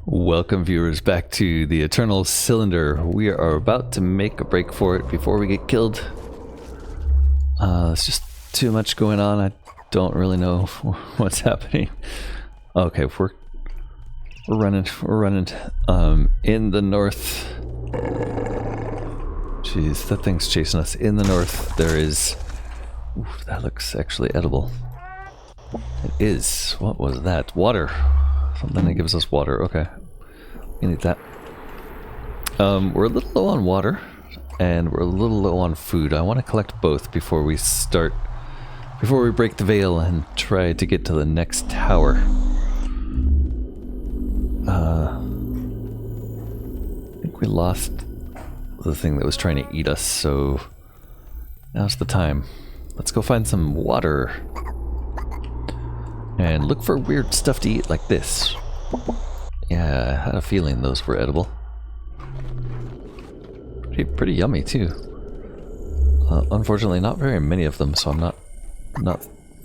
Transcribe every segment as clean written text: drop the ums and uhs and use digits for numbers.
Welcome viewers back to the Eternal Cylinder. We are about to make a break for it before we get killed. It's just too much going on. I don't really know what's happening. Okay, we're running in the north. Jeez, that thing's chasing us. In the north there is... Oof, that looks actually edible. It is. What was that? Water. Something that gives us water. Okay. We need that. We're a little low on water, and we're a little low on food. I want to collect both before we break the veil and try to get to the next tower. I think we lost the thing that was trying to eat us, so now's the time. Let's go find some water. And look for weird stuff to eat like this. Yeah, I had a feeling those were edible. Pretty yummy too. Unfortunately, not very many of them, so I'm not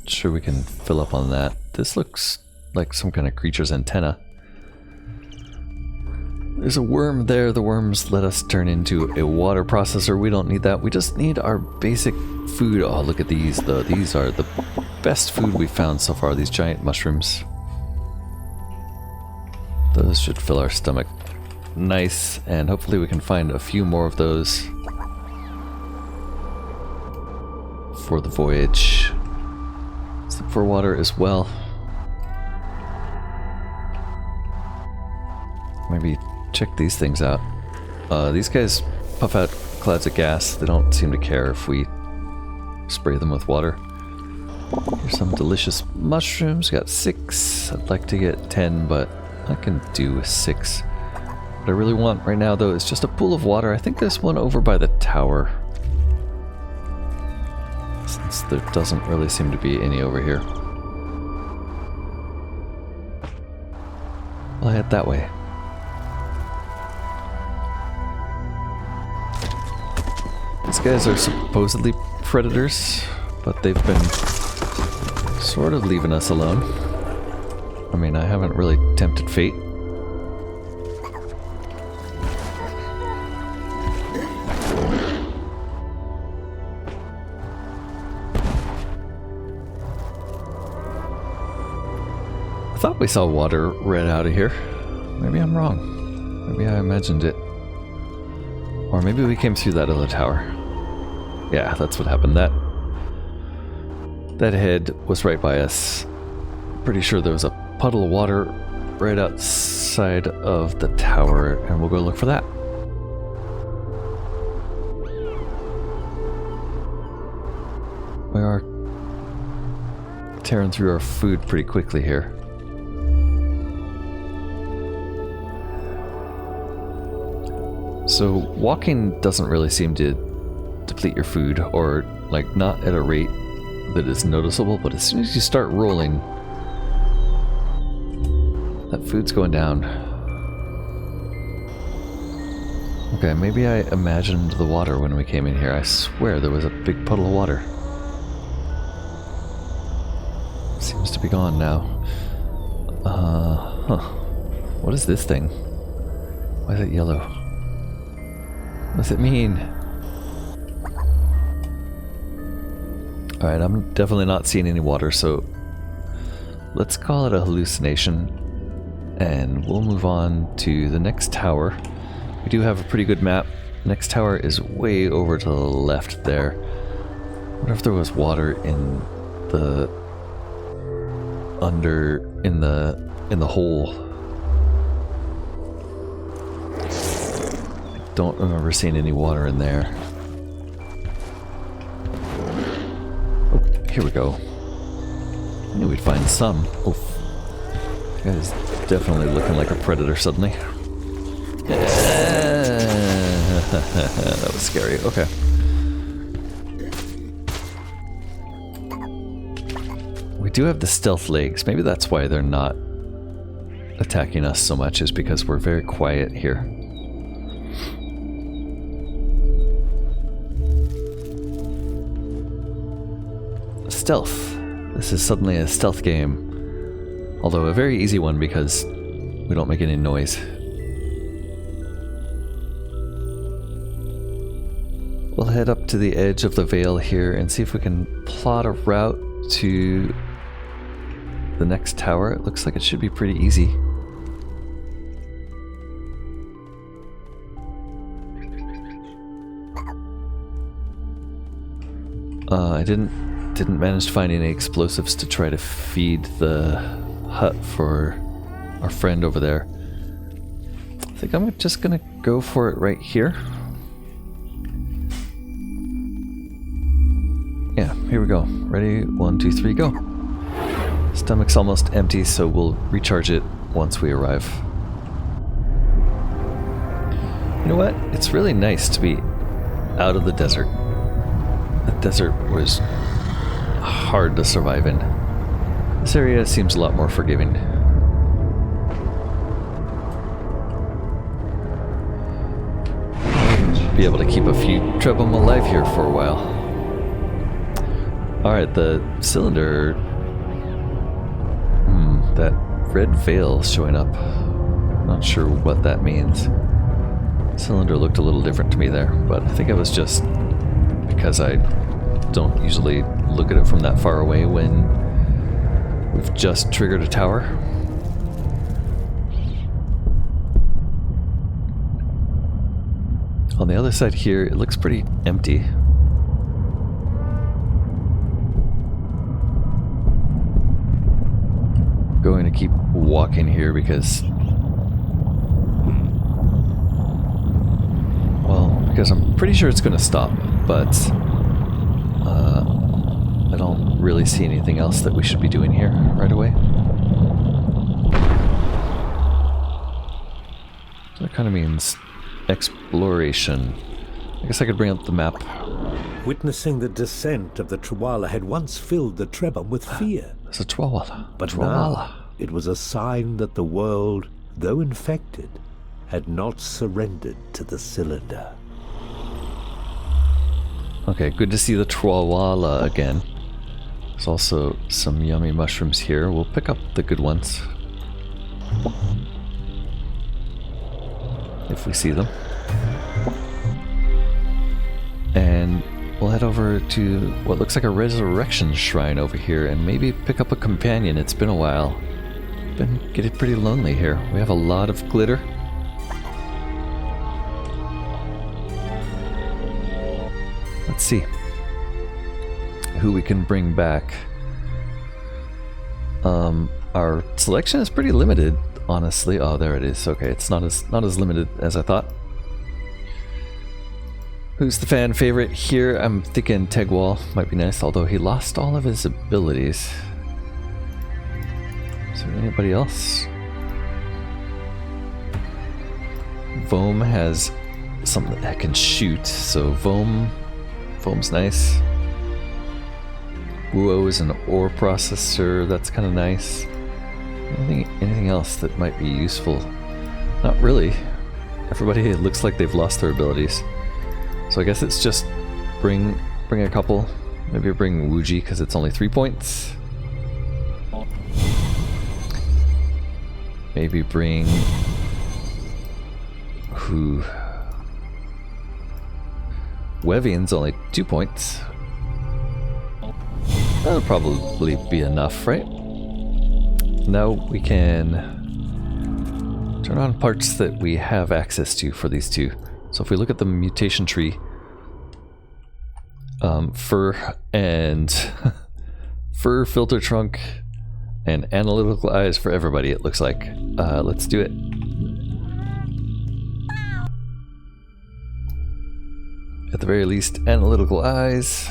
sure we can fill up on that. This looks like some kind of creature's antenna. There's a worm there. The worms let us turn into a water processor. We don't need that. We just need our basic food. Oh, look at these. These are the best food we've found so far, these giant mushrooms. Those should fill our stomach nice, and hopefully we can find a few more of those for the voyage. Let's look for water as well. Maybe check these things out. These guys puff out clouds of gas. They don't seem to care if we spray them with water. Here's some delicious mushrooms. Got 6. I'd like to get 10, but I can do 6. What I really want right now, though, is just a pool of water. I think there's one over by the tower, since there doesn't really seem to be any over here. I'll head that way. These guys are supposedly predators, but they've been sort of leaving us alone. I mean, I haven't really tempted fate. I thought we saw water right out of here. Maybe I'm wrong. Maybe I imagined it. Or maybe we came through that other tower. Yeah, that's what happened. That head was right by us. Pretty sure there was a puddle of water right outside of the tower, and we'll go look for that. We are tearing through our food pretty quickly here. So walking doesn't really seem to deplete your food, or like not at a rate that is noticeable, but as soon as you start rolling, that food's going down. Okay, maybe I imagined the water when we came in here. I swear there was a big puddle of water. Seems to be gone now. What is this thing? Why is it yellow? What does it mean? Alright, I'm definitely not seeing any water, so let's call it a hallucination, and we'll move on to the next tower. We do have a pretty good map. Next tower is way over to the left there. I wonder if there was water in the in the hole. I don't remember seeing any water in there. Here we go. I knew we'd find some. Oof. That is definitely looking like a predator suddenly. That was scary. Okay. We do have the stealth legs. Maybe that's why they're not attacking us so much, is because we're very quiet here. Stealth. This is suddenly a stealth game. Although a very easy one, because we don't make any noise. We'll head up to the edge of the Vale here and see if we can plot a route to the next tower. It looks like it should be pretty easy. I didn't manage to find any explosives to try to feed the hut for our friend over there. I think I'm just gonna go for it right here. Yeah, here we go. Ready? 1, 2, 3, go. Stomach's almost empty, so we'll recharge it once we arrive. You know what? It's really nice to be out of the desert. The desert was hard to survive in. This area seems a lot more forgiving. Be able to keep a few Trebhum alive here for a while. Alright, the cylinder... that red veil showing up. Not sure what that means. Cylinder looked a little different to me there, but I think it was just because I don't usually look at it from that far away when we've just triggered a tower. On the other side here, it looks pretty empty. Going to keep walking here because, well, because I'm pretty sure it's going to stop, but I don't really see anything else that we should be doing here right away. So that kind of means exploration. I guess I could bring up the map. Witnessing the descent of the Trawala had once filled the Trebhum with fear. There's a Trawala. But now it was a sign that the world, though infected, had not surrendered to the cylinder. Okay, good to see the Trawala again. There's also some yummy mushrooms here. We'll pick up the good ones if we see them. And we'll head over to what looks like a resurrection shrine over here and maybe pick up a companion. It's been a while. Been getting pretty lonely here. We have a lot of glitter. Let's see who we can bring back. Our selection is pretty limited, honestly. Oh, there it is. Okay, it's not as limited as I thought. Who's the fan favorite here? I'm thinking Tegwall might be nice, although he lost all of his abilities. Is there anybody else? Vohm has something that can shoot, so Vohm's nice. Wuo is an ore processor, that's kind of nice. Anything else that might be useful? Not really. Everybody, it looks like they've lost their abilities. So I guess it's just bring a couple. Maybe bring Wuji because it's only 3 points. Maybe bring who? Wevian's only 2 points. That'll probably be enough, right? Now we can turn on parts that we have access to for these two. So if we look at the mutation tree, fur and fur, filter trunk, and analytical eyes for everybody, it looks like. Let's do it. At the very least, analytical eyes,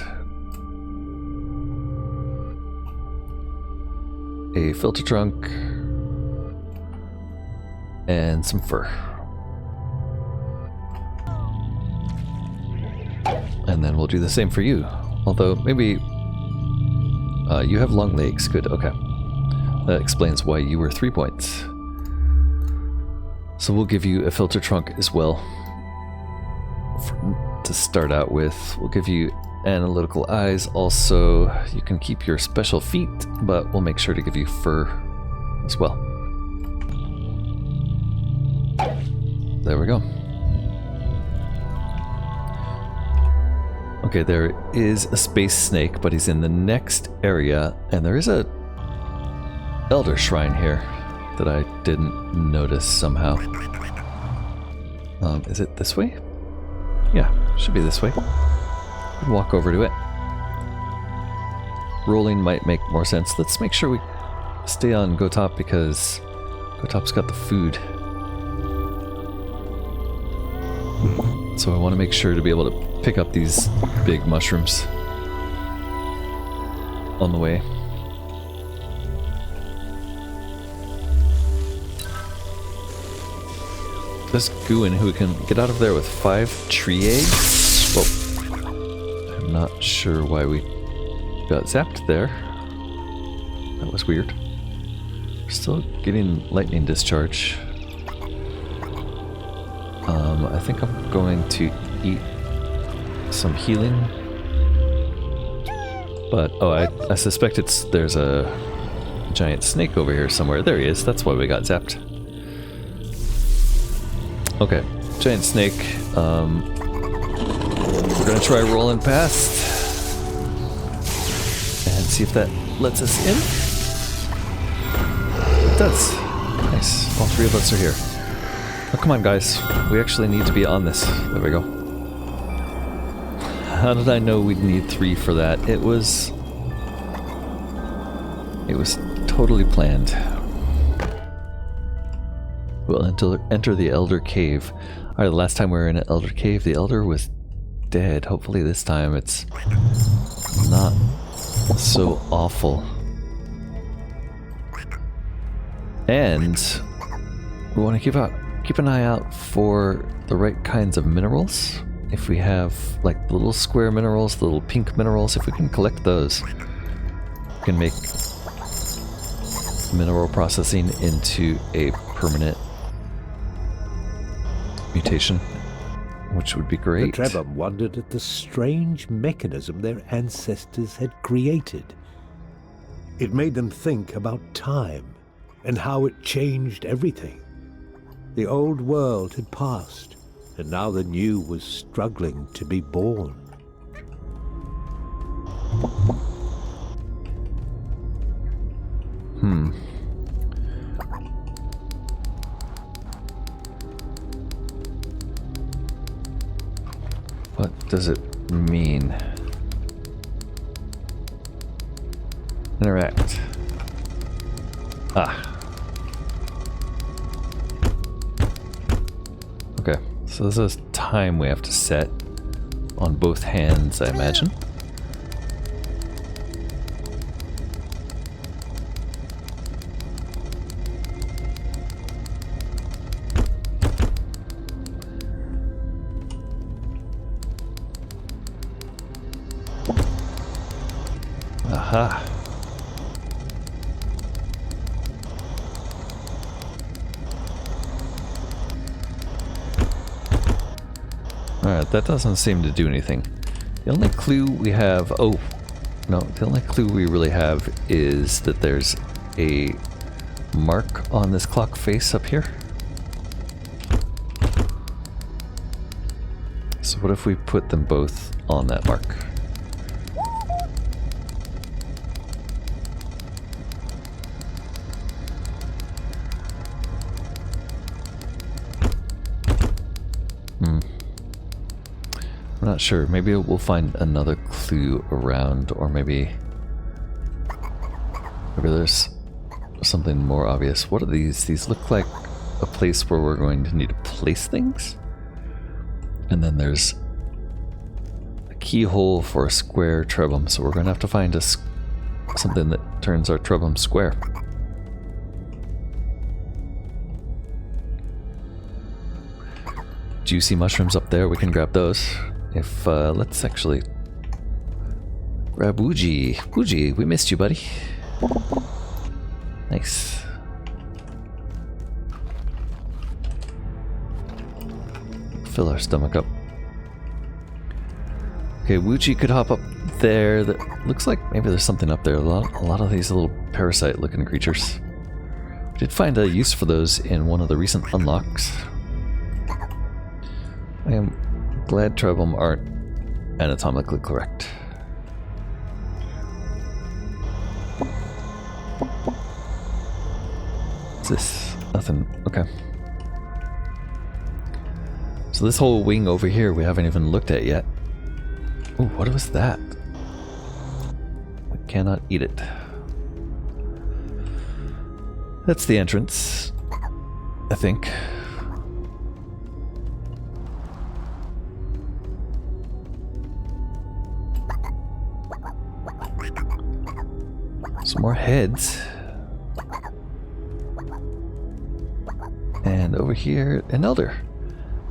a filter trunk, and some fur. And then we'll do the same for you. Although, maybe you have long legs. Good, okay. That explains why you were 3 points. So we'll give you a filter trunk as well. To start out with, we'll give you analytical eyes. Also, you can keep your special feet, but we'll make sure to give you fur as well. there we go. Okay, there is a space snake, but he's in the next area, and there is a elder shrine here that I didn't notice somehow. Is it this way? Yeah, should be this way. Walk over to it. Rolling might make more sense. Let's make sure we stay on Gotop because Gotop's got the food. So I want to make sure to be able to pick up these big mushrooms on the way. This Guin who can get out of there with 5 tree eggs. Well, I'm not sure why we got zapped there. That was weird. We're still getting lightning discharge. I think I'm going to eat some healing. But, oh, I suspect there's a giant snake over here somewhere. There he is. That's why we got zapped. Okay, giant snake. We're gonna try rolling past and see if that lets us in. It does. Nice. All 3 of us are here. Oh, come on, guys. We actually need to be on this. There we go. How did I know we'd need 3 for that? It was totally planned. We'll enter the Elder Cave. Alright, the last time we were in an Elder Cave, the Elder was dead. Hopefully this time it's not so awful. And we want to keep an eye out for the right kinds of minerals. If we have like the little square minerals, the little pink minerals, if we can collect those, we can make mineral processing into a permanent mutation, which would be great. The Trebhum wondered at the strange mechanism their ancestors had created. It made them think about time and how it changed everything. The old world had passed, and now the new was struggling to be born. What does it mean? Interact. Ah. Okay, so this is time we have to set on both hands, I imagine. Aha. Alright, that doesn't seem to do anything. The only clue we have... Oh, no, the only clue we really have is that there's a mark on this clock face up here. So what if we put them both on that mark? I'm not sure. Maybe we'll find another clue around, or maybe there's something more obvious. What are these? These look like a place where we're going to need to place things. And then there's a keyhole for a square Trebhum, so we're going to have to find something that turns our Trebhum square. Juicy mushrooms up there, we can grab those. If, let's actually grab Woogie. Woogie, we missed you, buddy. Nice. Fill our stomach up. Okay, Woogie could hop up there. That looks like maybe there's something up there. A lot of these little parasite-looking creatures. We did find a use for those in one of the recent unlocks. I am glad Trebhum aren't anatomically correct. What's this? Nothing. Okay. So this whole wing over here we haven't even looked at yet. Ooh, what was that? We cannot eat it. That's the entrance, I think. Some more heads. And over here, an elder.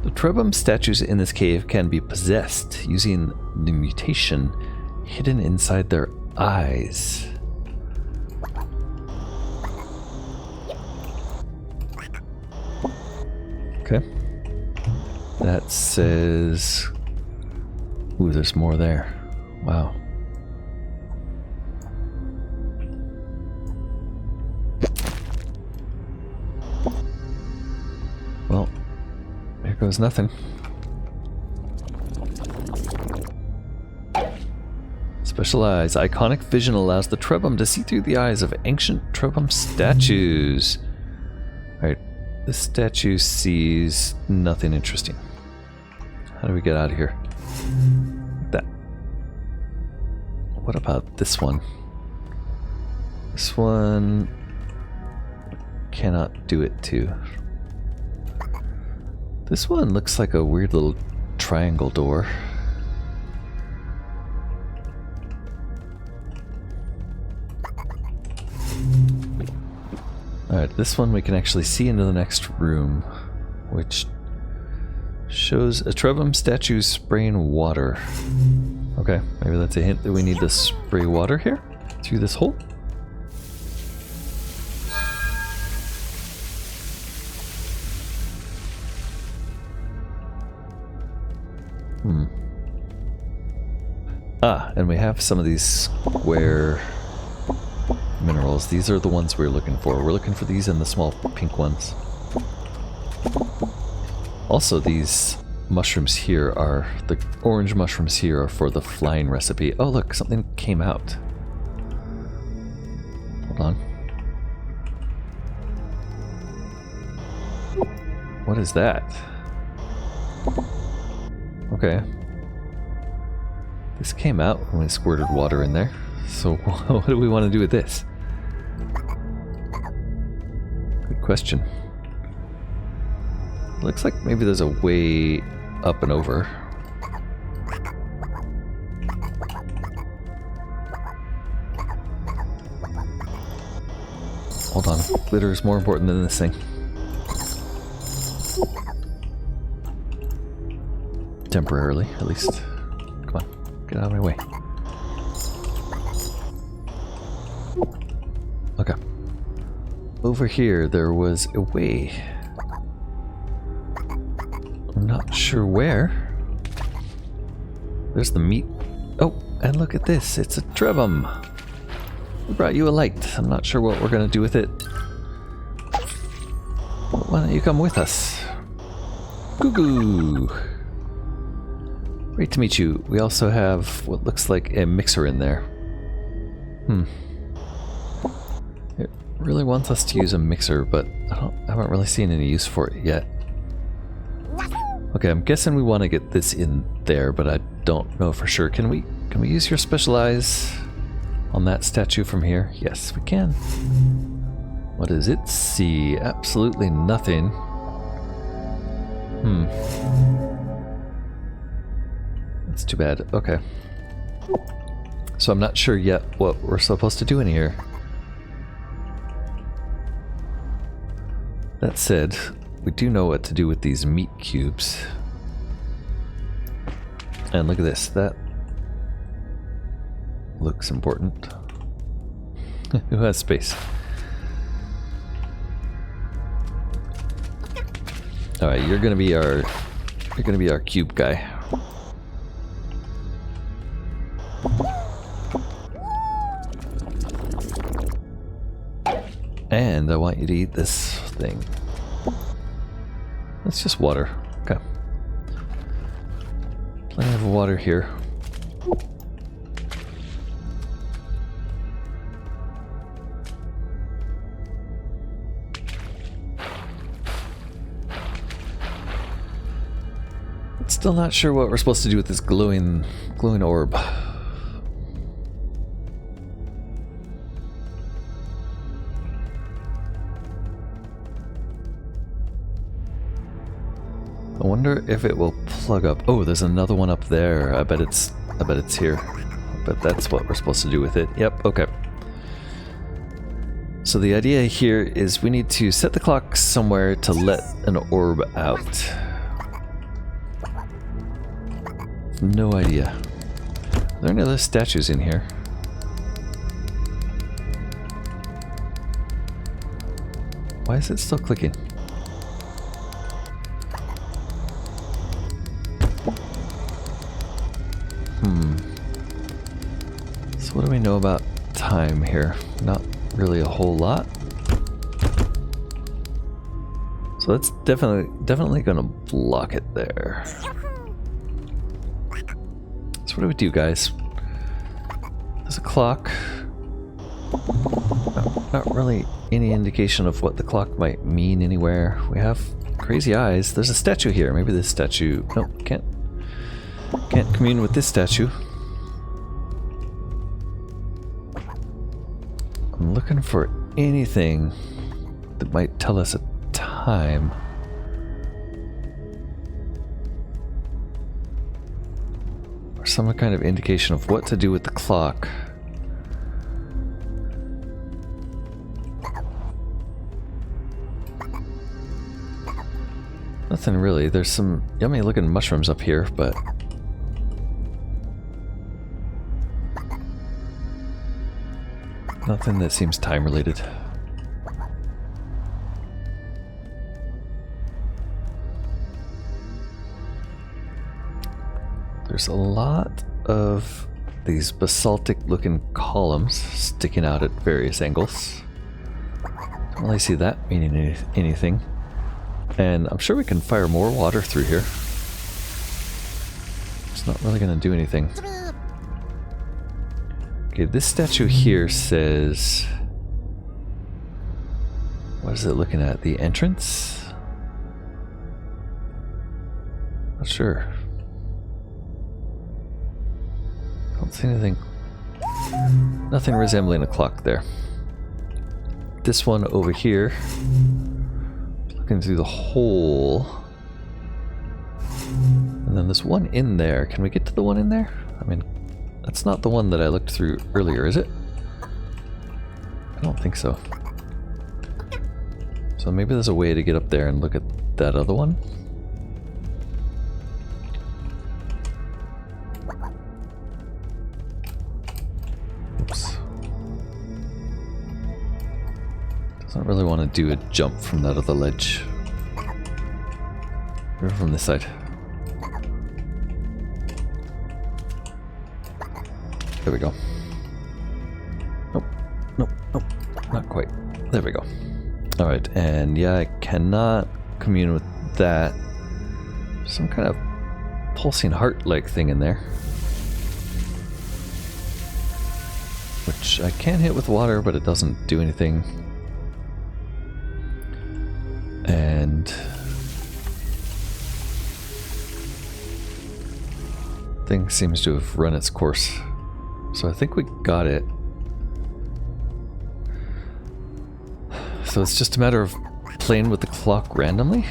The Trebhum statues in this cave can be possessed using the mutation hidden inside their eyes. Okay. That says... Ooh, there's more there. Wow. Well, here goes nothing. Special eyes. Iconic vision allows the Trebhum to see through the eyes of ancient Trebhum statues. Alright, this statue sees nothing interesting. How do we get out of here? Like that. What about this one? This one... cannot do it too. This one looks like a weird little triangle door. Alright, this one we can actually see into the next room, which shows a Trebhum statue spraying water. Okay, maybe that's a hint that we need to spray water here through this hole. Ah, and we have some of these square minerals. These are the ones we're looking for. We're looking for these and the small pink ones. Also, these mushrooms here are... the orange mushrooms here are for the flying recipe. Oh, look, something came out. Hold on. What is that? Okay. This came out when we squirted water in there. So what do we want to do with this? Good question. Looks like maybe there's a way up and over. Hold on. Glitter is more important than this thing. Temporarily, at least. Come on, get out of my way. Okay. Over here, there was a way. I'm not sure where. There's the meat. Oh, and look at this. It's a Trebhum. We brought you a light. I'm not sure what we're going to do with it. Why don't you come with us? Goo goo. Great to meet you. We also have what looks like a mixer in there. It really wants us to use a mixer, but I haven't really seen any use for it yet. Okay, I'm guessing we want to get this in there, but I don't know for sure. Can we use your special eyes on that statue from here? Yes, we can. What does it see? Absolutely nothing. That's too bad. Okay. So I'm not sure yet what we're supposed to do in here. That said, we do know what to do with these meat cubes. And look at this. That looks important. Who has space? All right, you're gonna be our cube guy. And I want you to eat this thing. It's just water. Okay. Plenty of water here. Still not sure what we're supposed to do with this glowing orb. I wonder if it will plug up. Oh, there's another one up there. I bet it's here. But that's what we're supposed to do with it. Yep, okay. So the idea here is we need to set the clock somewhere to let an orb out. No idea. Are there any other statues in here? Why is it still clicking? So what do we know about time here? Not really a whole lot. So that's definitely gonna block it there. So what do we do, guys? There's a clock. No, not really any indication of what the clock might mean anywhere. We have crazy eyes. There's a statue here. Maybe this statue... Nope, can't commune with this statue. I'm looking for anything that might tell us a time. Or some kind of indication of what to do with the clock. Nothing really. There's some yummy looking mushrooms up here, but... nothing that seems time related. There's a lot of these basaltic looking columns sticking out at various angles. Don't really see that meaning anything. And I'm sure we can fire more water through here. It's not really going to do anything. Okay, this statue here says... what is it looking at? The entrance? Not sure. Don't see anything. Nothing resembling a clock there. This one over here, looking through the hole. And then there's one in there. Can we get to the one in there? I mean, that's not the one that I looked through earlier, is it? I don't think so. So maybe there's a way to get up there and look at that other one. Oops. Doesn't really want to do a jump from that other ledge. Or from this side. There we go. Nope, nope, nope, not quite. There we go. Alright, and yeah, I cannot commune with that. Some kind of pulsing heart-like thing in there. Which I can hit with water, but it doesn't do anything. And... thing seems to have run its course. So I think we got it. So it's just a matter of playing with the clock randomly?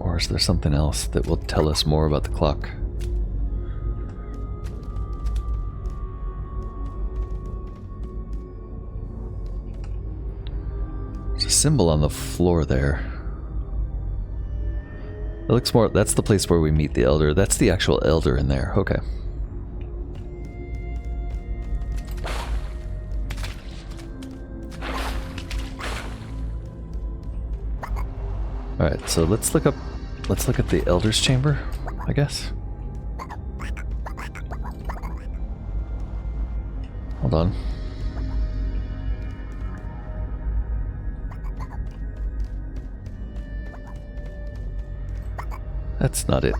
Or is there something else that will tell us more about the clock? There's a symbol on the floor there. It looks more... that's the place where we meet the elder. That's the actual elder in there. Okay. Alright, so let's look at the elder's chamber, I guess. Hold on. That's not it.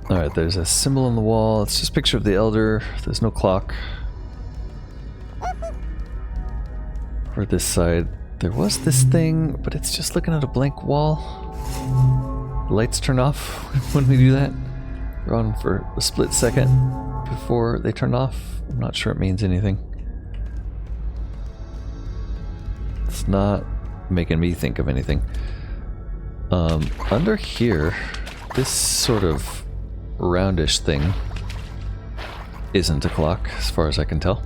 Alright, there's a symbol on the wall. It's just a picture of the elder. There's no clock. For this side, there was this thing, but it's just looking at a blank wall. The lights turn off when we do that. We're on for a split second before they turn off. I'm not sure it means anything. It's not making me think of anything. Under here, this sort of roundish thing isn't a clock, as far as I can tell.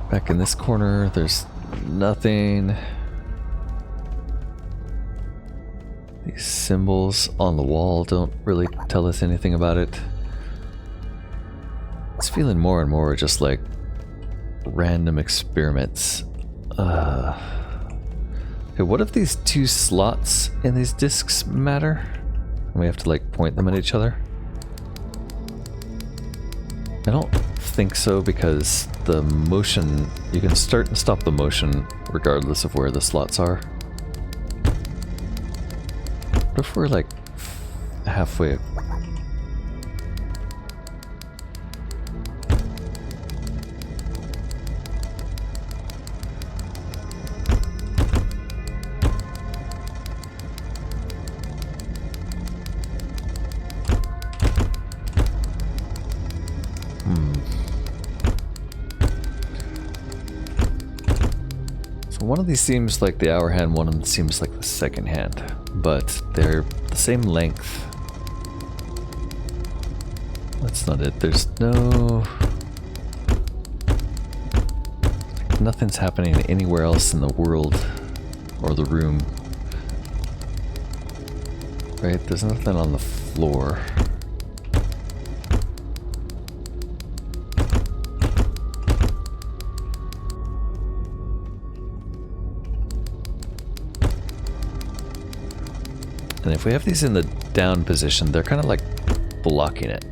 Back in this corner, there's nothing. These symbols on the wall don't really tell us anything about it. It's feeling more and more just like random experiments. Okay, what if these two slots in these discs matter? And we have to like point them at each other? I don't think so, because the motion, you can start and stop the motion regardless of where the slots are. What if we're like halfway? One of these seems like the hour hand, one of them seems like the second hand, but they're the same length. That's not it. There's nothing's happening anywhere else in the world or the room. Right? There's nothing on the floor. And if we have these in the down position, they're kind of like blocking it.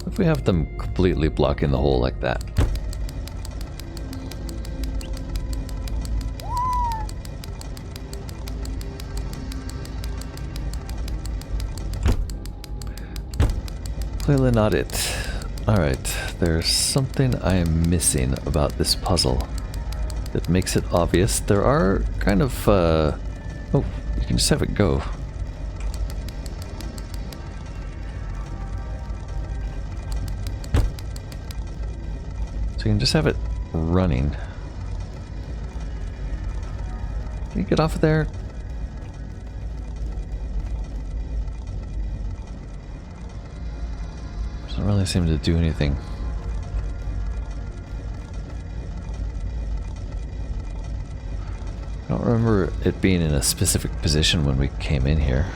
If we have them completely blocking the hole like that. Clearly not it. Alright, there's something I am missing about this puzzle that makes it obvious. There are kind of, oh, you can just have it go. So you can just have it running. Can you get off of there? Doesn't really seem to do anything. I don't remember it being in a specific position when we came in here.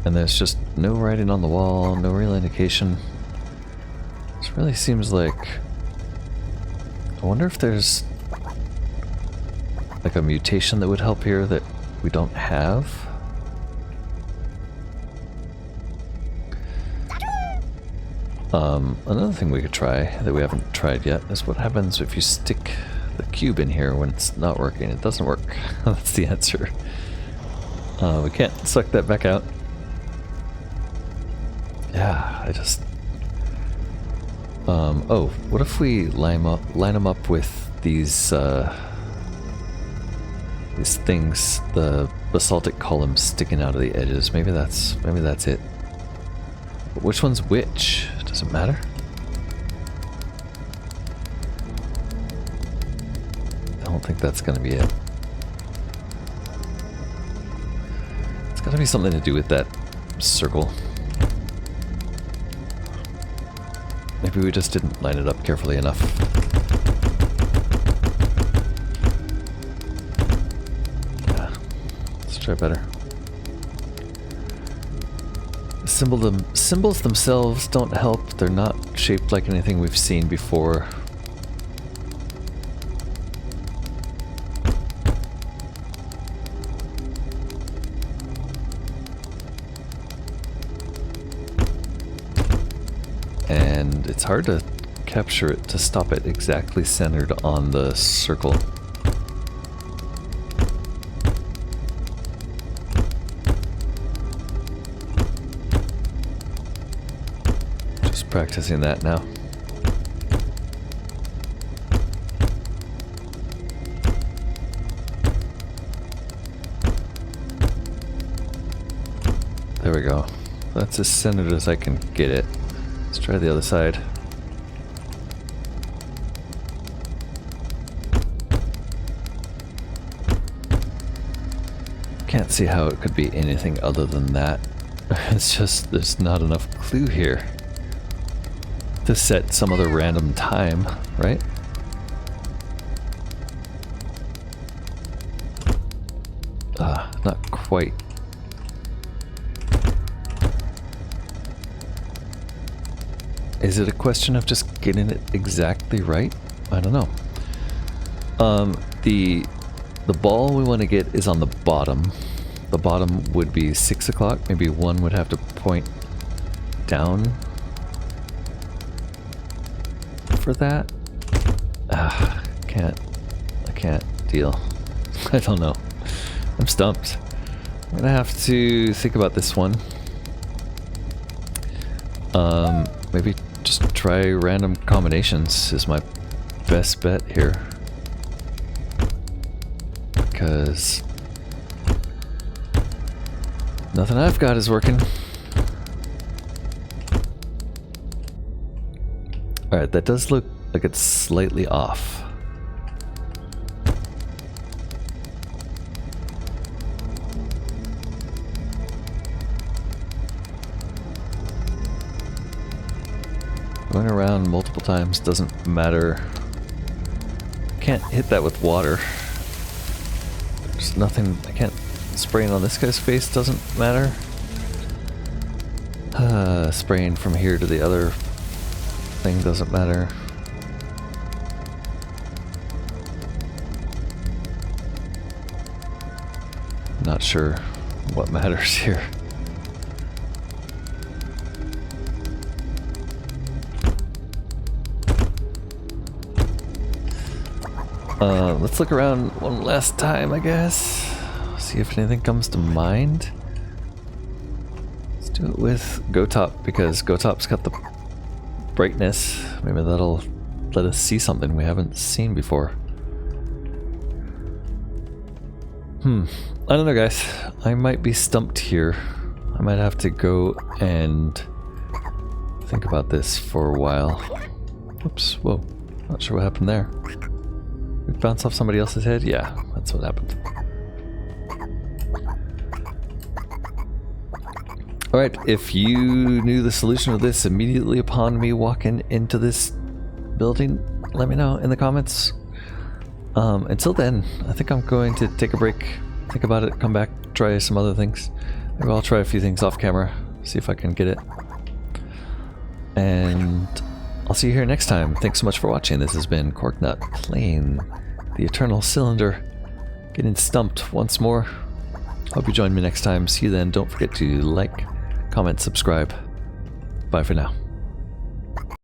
And there's just no writing on the wall, no real indication. This really seems like... I wonder if there's like a mutation that would help here that we don't have. Another thing we could try that we haven't tried yet is what happens if you stick the cube in here when it's not working. It doesn't work. That's the answer. We can't suck that back out. Yeah, I just... oh, what if we line them up with these things, the basaltic columns sticking out of the edges? Maybe that's it. But which one's which? Does it matter? I don't think that's gonna be it. It's gotta be something to do with that circle. Maybe we just didn't line it up carefully enough. Yeah, let's try better. The symbols themselves don't help. They're not shaped like anything we've seen before. And and it's hard to capture it to stop it exactly centered on the circle. Just practicing that now. There we go. That's as centered as I can get it. Let's try the other side. Can't see how it could be anything other than that. It's just, there's not enough clue here to set some other random time, right? Not quite. Is it a question of just getting it exactly right? I don't know. The ball we want to get is on the bottom. The bottom would be 6 o'clock. Maybe one would have to point down for that. I can't deal. I don't know. I'm stumped. I'm gonna have to think about this one. Maybe just try random combinations is my best bet here. Because nothing I've got is working. Alright, that does look like it's slightly off. Going around multiple times doesn't matter. Can't hit that with water. There's nothing, I can't spraying on this guy's face doesn't matter. Spraying from here to the other thing doesn't matter. Not sure what matters here. Let's look around one last time, I guess. See if anything comes to mind. Let's do it with Go Top, because Go Top's got the brightness. Maybe that'll let us see something we haven't seen before. I don't know, guys. I might be stumped here. I might have to go and think about this for a while. Whoops, whoa. Not sure what happened there. We bounce off somebody else's head? Yeah, that's what happened. Alright, if you knew the solution to this immediately upon me walking into this building, let me know in the comments. Until then, I think I'm going to take a break, think about it, come back, try some other things. Maybe I'll try a few things off camera, see if I can get it. And I'll see you here next time. Thanks so much for watching. This has been Corknut playing the Eternal Cylinder, getting stumped once more. Hope you join me next time. See you then. Don't forget to like, comment, subscribe. Bye for now.